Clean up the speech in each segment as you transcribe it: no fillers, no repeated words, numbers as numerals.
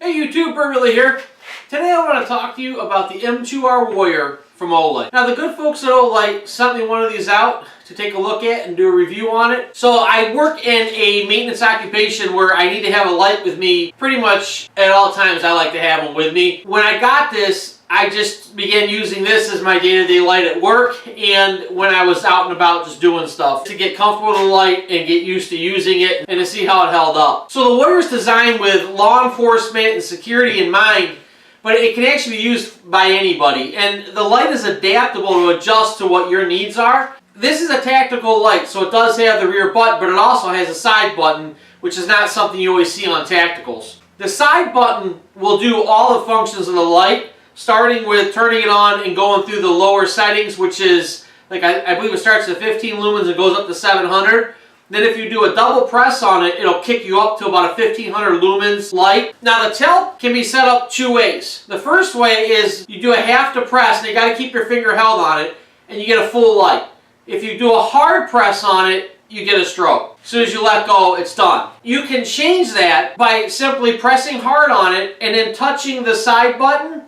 Hey YouTube, Burgley here. Today I want to talk to you about the M2R Warrior from OLight. Now the good folks at OLight sent me one of these out to take a look at and do a review on it. So I work in a maintenance occupation where I need to have a light with me pretty much at all times. I like to have them with me. When I got this, I just began using this as my day-to-day light at work and when I was out and about just doing stuff to get comfortable with the light and get used to using it and to see how it held up. So the Warrior is designed with law enforcement and security in mind, but it can actually be used by anybody, and the light is adaptable to adjust to what your needs are. This is a tactical light, so it does have the rear button, but it also has a side button, which is not something you always see on tacticals. The side button will do all the functions of the light, starting with turning it on and going through the lower settings, which is, like I believe it starts at 15 lumens and goes up to 700. Then if you do a double press on it, it'll kick you up to about a 1500 lumens light. Now the tilt can be set up two ways. The first way is you do a half to press, and you got to keep your finger held on it, and you get a full light. If you do a hard press on it, you get a strobe. As soon as you let go, it's done. You can change that by simply pressing hard on it and then touching the side button.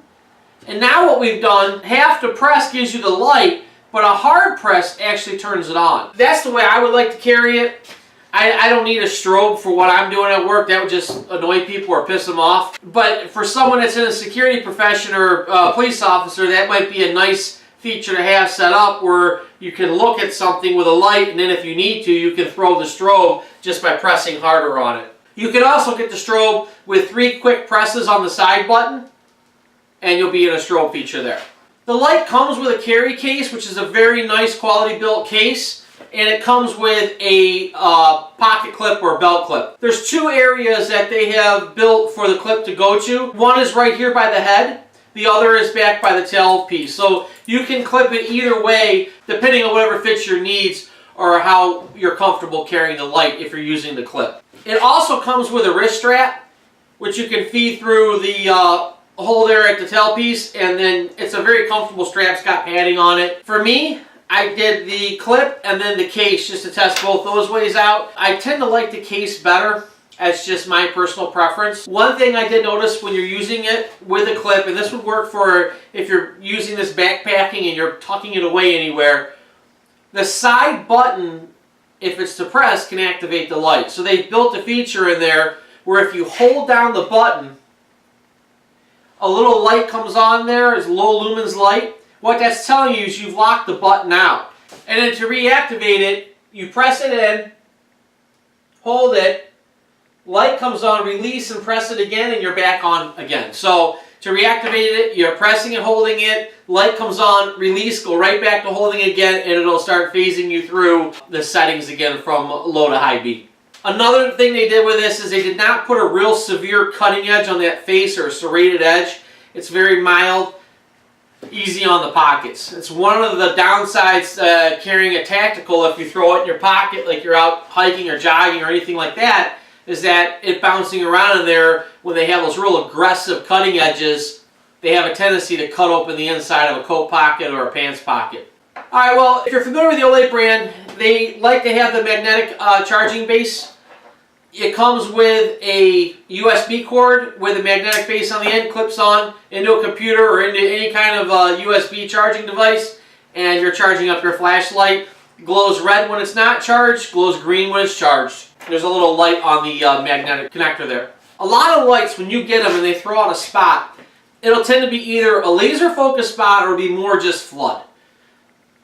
And now what we've done, half to press gives you the light, but a hard press actually turns it on. That's the way I would like to carry it. I don't need a strobe for what I'm doing at work. That would just annoy people or piss them off. But for someone that's in a security profession or a police officer, that might be a nice feature to have set up where you can look at something with a light, and then if you need to, you can throw the strobe just by pressing harder on it. You can also get the strobe with 3 quick presses on the side button, and you'll be in a strobe feature there. The light comes with a carry case, which is a very nice quality built case, and it comes with a pocket clip or belt clip. There's 2 areas that they have built for the clip to go to. One is right here by the head, the other is back by the tail piece. So you can clip it either way depending on whatever fits your needs or how you're comfortable carrying the light if you're using the clip. It also comes with a wrist strap, which you can feed through the hole there at the tailpiece, and then it's a very comfortable strap. It's got padding on it. For me, I did the clip and then the case just to test both those ways out. I tend to like the case better. That's just my personal preference. One thing I did notice when you're using it with a clip, and this would work for if you're using this backpacking and you're tucking it away anywhere, the side button, if it's depressed, can activate the light. So they built a feature in there where if you hold down the button, a little light comes on there, it's low lumens light. What that's telling you is you've locked the button out. And then to reactivate it, you press it in, hold it, light comes on, release and press it again, and you're back on again. So to reactivate it, you're pressing and holding it, light comes on, release, go right back to holding it again, and it'll start phasing you through the settings again from low to high beat. Another thing they did with this is they did not put a real severe cutting edge on that face or a serrated edge. It's very mild, easy on the pockets. It's one of the downsides carrying a tactical if you throw it in your pocket like you're out hiking or jogging or anything like that, is that it bouncing around in there when they have those real aggressive cutting edges, they have a tendency to cut open the inside of a coat pocket or a pants pocket. Alright, well, if you're familiar with the OLight brand, they like to have the magnetic charging base. It comes with a USB cord with a magnetic base on the end, clips on into a computer or into any kind of USB charging device, and you're charging up your flashlight. It glows red when it's not charged, glows green when it's charged. There's a little light on the magnetic connector there. A lot of lights, when you get them and they throw out a spot, it'll tend to be either a laser focused spot or be more just flood.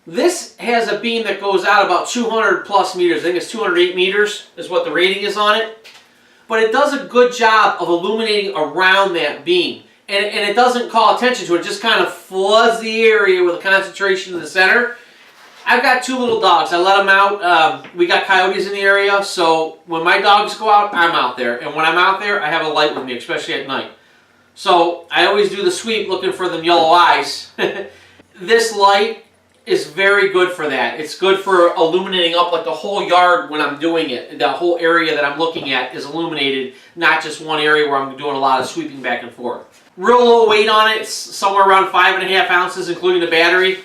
This has a beam that goes out about 200 plus meters. I think it's 208 meters is what the rating is on it. But it does a good job of illuminating around that beam. And it doesn't call attention to it. It just kind of floods the area with a concentration in the center. I've got 2 little dogs. I let them out. We got coyotes in the area. So when my dogs go out, I'm out there. And when I'm out there, I have a light with me, especially at night. So I always do the sweep looking for them yellow eyes. This light is very good for that. It's good for illuminating up like the whole yard when I'm doing it. The whole area that I'm looking at is illuminated, not just one area where I'm doing a lot of sweeping back and forth. Real low weight on it. It's somewhere around 5.5 ounces, including the battery.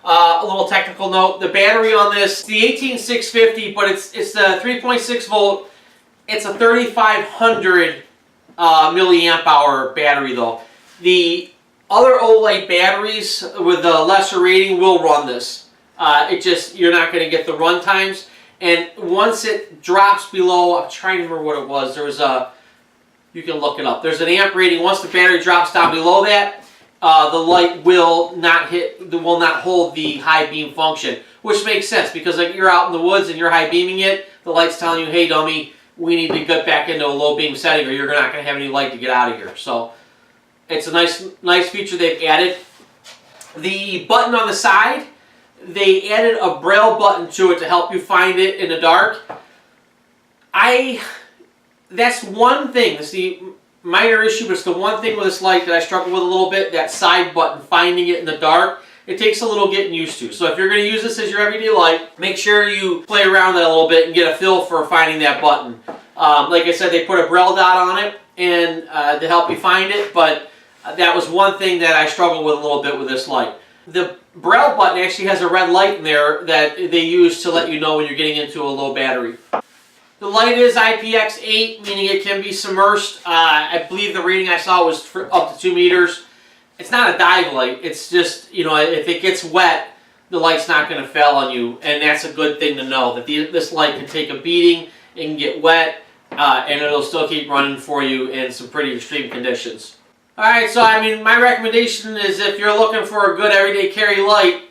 A little technical note, the battery on this, the 18650, but it's the 3.6 volt. It's a 3500 milliamp hour battery though. The other OLight batteries with the lesser rating will run this. You're not going to get the run times. And once it drops below, I'm trying to remember what it was. You can look it up. There's an amp rating. Once the battery drops down below that, the light will not hold the high beam function, which makes sense because like you're out in the woods and you're high beaming it, the light's telling you, hey dummy, we need to get back into a low beam setting or you're not going to have any light to get out of here. So it's a nice feature they've added. The button on the side, they added a braille button to it to help you find it in the dark. That's one thing. It's the minor issue, but it's the one thing with this light that I struggle with a little bit, that side button, finding it in the dark. It takes a little getting used to. So if you're going to use this as your everyday light, make sure you play around with it a little bit and get a feel for finding that button. Like I said, they put a braille dot on it and to help you find it, but that was one thing that I struggled with a little bit with this light. The braille button actually has a red light in there that they use to let you know when you're getting into a low battery. The light is IPX8, meaning it can be submersed. I believe the rating I saw was for up to 2 meters. It's not a dive light. It's just, you know, if it gets wet, the light's not going to fail on you. And that's a good thing to know, that this light can take a beating, it can get wet, and it'll still keep running for you in some pretty extreme conditions. Alright, so I mean, my recommendation is if you're looking for a good everyday carry light,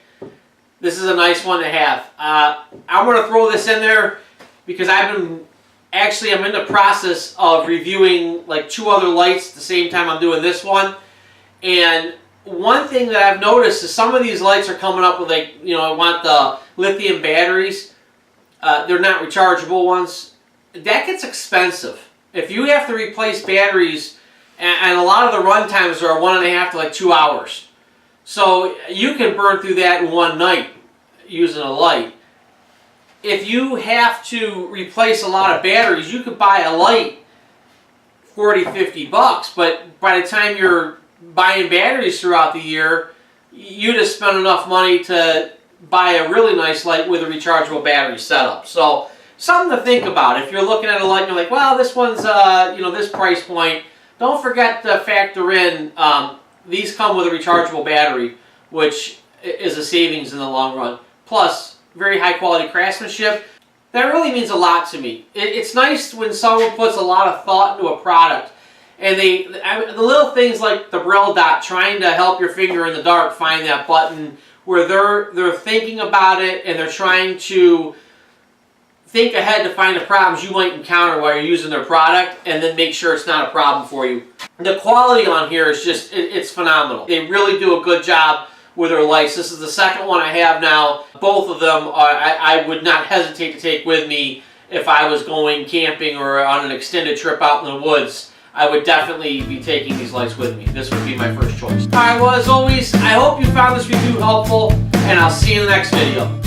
this is a nice one to have. I'm going to throw this in there because I'm in the process of reviewing like 2 other lights at the same time I'm doing this one. And one thing that I've noticed is some of these lights are coming up with like, you know, I want the lithium batteries. They're not rechargeable ones. That gets expensive. If you have to replace batteries, and a lot of the run times are 1.5 to like 2 hours. So you can burn through that in one night using a light. If you have to replace a lot of batteries, you could buy a light $40-50, but by the time you're buying batteries throughout the year, you just spend enough money to buy a really nice light with a rechargeable battery setup. So something to think about. If you're looking at a light and you're like, well, this one's you know, this price point, don't forget to factor in these come with a rechargeable battery, which is a savings in the long run. Plus, very high quality craftsmanship. That really means a lot to me. It's nice when someone puts a lot of thought into a product, and the little things like the braille dot, trying to help your finger in the dark find that button, where they're thinking about it and they're trying to think ahead to find the problems you might encounter while you're using their product, and then make sure it's not a problem for you. The quality on here is just, it's phenomenal. They really do a good job with their lights. This is the second one I have now. Both of them I would not hesitate to take with me if I was going camping or on an extended trip out in the woods. I would definitely be taking these lights with me. This would be my first choice. Alright, well as always, I hope you found this review helpful, and I'll see you in the next video.